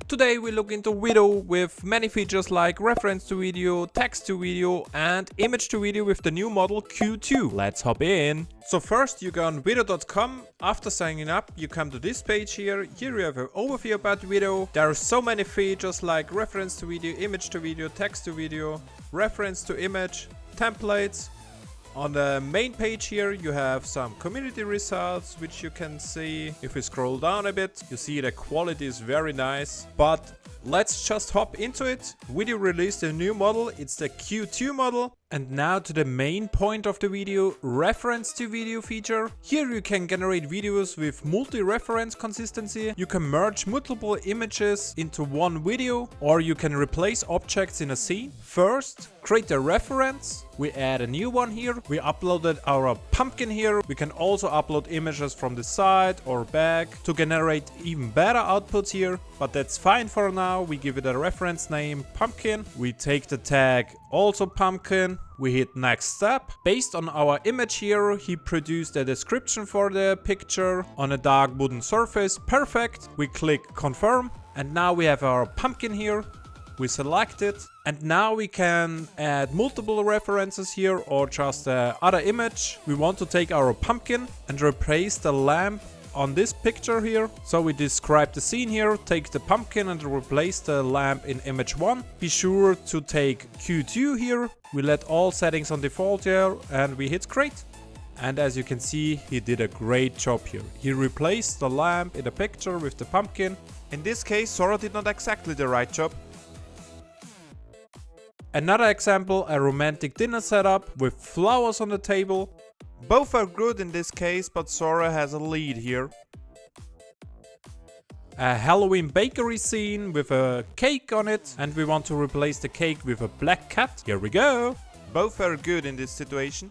Today we look into Vidu with many features like reference to video, text to video and image to video with the new model Q2. Let's hop in. So first you go on Vidu.com. After signing up you come to this page here. Here you have an overview about Vidu. There are so many features like reference to video, image to video, text to video, reference to image, templates. On the main page here you have some community results which you can see. If we scroll down a bit you see the quality is very nice, but let's just hop into it. Vidu released a new model, it's the Q2 model. And now to the main point of the video, reference to video feature. Here you can generate videos with multi-reference consistency. You can merge multiple images into one video, or you can replace objects in a scene. First, create a reference. We add a new one here. We uploaded our pumpkin here. We can also upload images from the side or back to generate even better outputs here, but that's fine for now. We give it a reference name pumpkin. We take the tag also pumpkin. We hit next step. Based on our image here, he produced a description for the picture on a dark wooden surface. Perfect. We click confirm and now we have our pumpkin here. We select it and now we can add multiple references here or just other image. We want to take our pumpkin and replace the lamp on this picture here. So we describe the scene here, take the pumpkin and replace the lamp in image 1. Be sure to take Q2 here. We let all settings on default here and we hit create. And as you can see, he did a great job here. He replaced the lamp in the picture with the pumpkin. In this case, Sora did not exactly the right job. Another example, a romantic dinner setup with flowers on the table. Both are good in this case, but Sora has a lead here. A Halloween bakery scene with a cake on it, and we want to replace the cake with a black cat. Here we go. Both are good in this situation.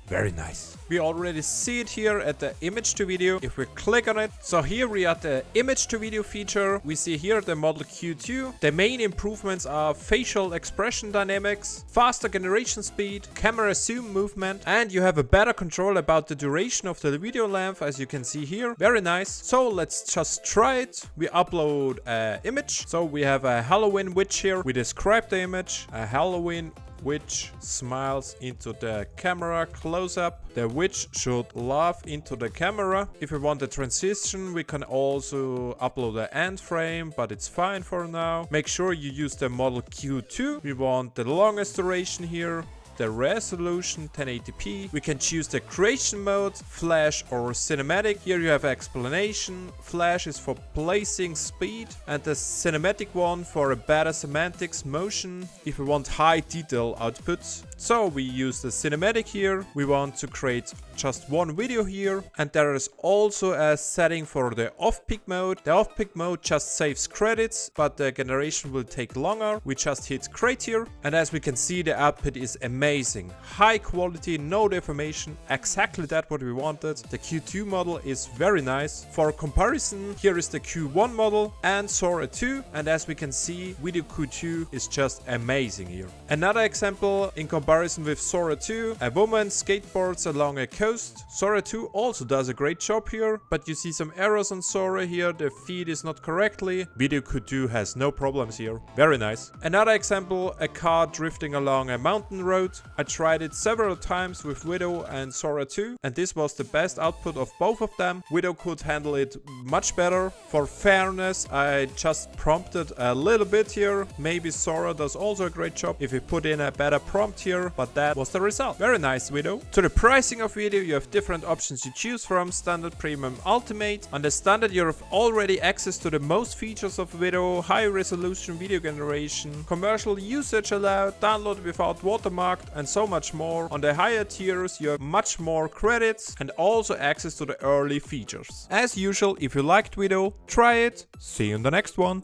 Very nice. We already see it here at the image to video. If we click on it, so here we are at the image to video feature. We see here the model Q2. The main improvements are facial expression dynamics, faster generation speed, camera zoom movement, and you have a better control about the duration of the video length, as you can see here. Very nice. So let's just try it. We upload an image. So we have a Halloween witch here. We describe the image, a Halloween witch smiles into the camera close up. The witch should laugh into the camera. If we want a transition, we can also upload an end frame, but it's fine for now. Make sure you use the model Q2. We want the longest duration here. The resolution 1080p. We can choose the creation mode, flash or cinematic. Here you have explanation. Flash is for placing speed and the cinematic one for a better semantics motion if we want high detail outputs. So we use the cinematic here. We want to create just one video here, and there is also a setting for the off-peak mode. The off-peak mode just saves credits, but the generation will take longer. We just hit create here, and as we can see, the output is amazing. High quality, no deformation, exactly that what we wanted. The Q2 model is very nice. For comparison, here is the Q1 model and Sora 2, and as we can see, Vidu Q2 is just amazing here. Another example in comparison with Sora 2, a woman skateboards along a coast. Sora 2 also does a great job here, but you see some errors on Sora here, the feed is not correctly. Vidu Q2 has no problems here. Very nice. Another example, a car drifting along a mountain road. I tried it several times with Vidu and Sora 2, and this was the best output of both of them. Vidu could handle it much better. For fairness, I just prompted a little bit here. Maybe Sora does also a great job if we put in a better prompt here, but that was the result. Very nice, Vidu. To the pricing of Vidu, you have different options to choose from: standard, premium, ultimate. On the standard, you have already access to the most features of Vidu: high resolution video generation, commercial usage allowed, download without watermarked, and so much more. On the higher tiers, you have much more credits and also access to the early features. As usual, if you liked Vidu, try it. See you in the next one.